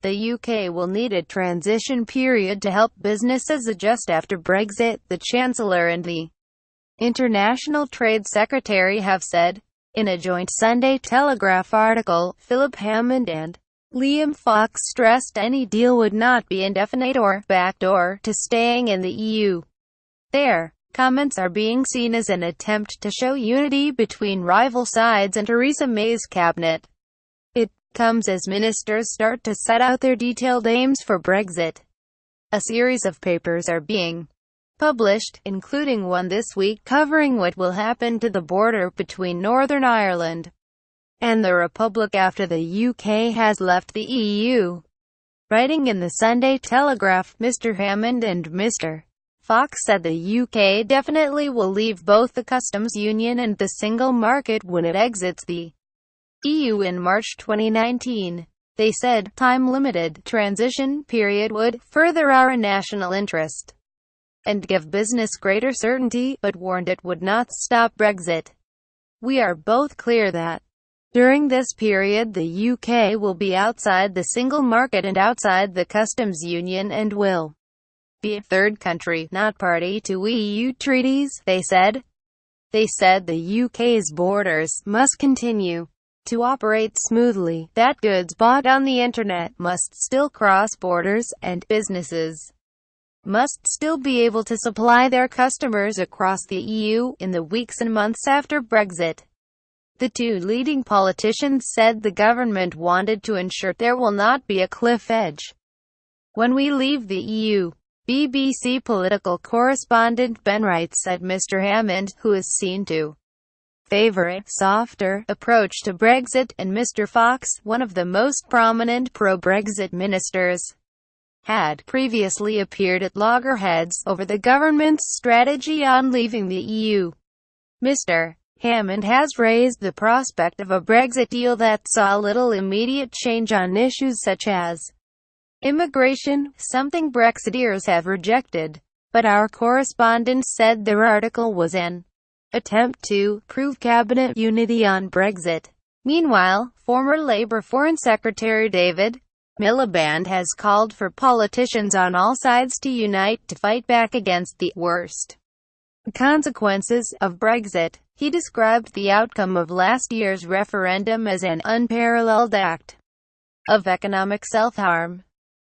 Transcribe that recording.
The UK will need a transition period to help businesses adjust after Brexit, the Chancellor and the International Trade Secretary have said. In a joint Sunday Telegraph article, Philip Hammond and Liam Fox stressed any deal would not be indefinite or backdoor to staying in the EU. Their comments are being seen as an attempt to show unity between rival sides and Theresa May's cabinet. It comes as ministers start to set out their detailed aims for Brexit. A series of papers are being published, including one this week covering what will happen to the border between Northern Ireland and the Republic after the UK has left the EU. Writing in the Sunday Telegraph, Mr Hammond and Mr Fox said the UK definitely will leave both the customs union and the single market when it exits the EU in March 2019. They said, time-limited transition period would further our national interest and give business greater certainty, but warned it would not stop Brexit. We are both clear that during this period the UK will be outside the single market and outside the customs union and will be a third country, not party to EU treaties, they said. They said the UK's borders must continue to operate smoothly, that goods bought on the internet must still cross borders, and businesses must still be able to supply their customers across the EU in the weeks and months after Brexit. The two leading politicians said the government wanted to ensure there will not be a cliff edge when we leave the EU. BBC political correspondent Ben Wright said Mr Hammond, who is seen to favour a softer approach to Brexit, and Mr Fox, one of the most prominent pro-Brexit ministers, had previously appeared at loggerheads over the government's strategy on leaving the EU. Mr Hammond has raised the prospect of a Brexit deal that saw little immediate change on issues such as immigration, something Brexiteers have rejected. But our correspondent said their article was an attempt to prove cabinet unity on Brexit. Meanwhile, former Labour Foreign Secretary David Miliband has called for politicians on all sides to unite to fight back against the worst consequences of Brexit. He described the outcome of last year's referendum as an unparalleled act of economic self-harm.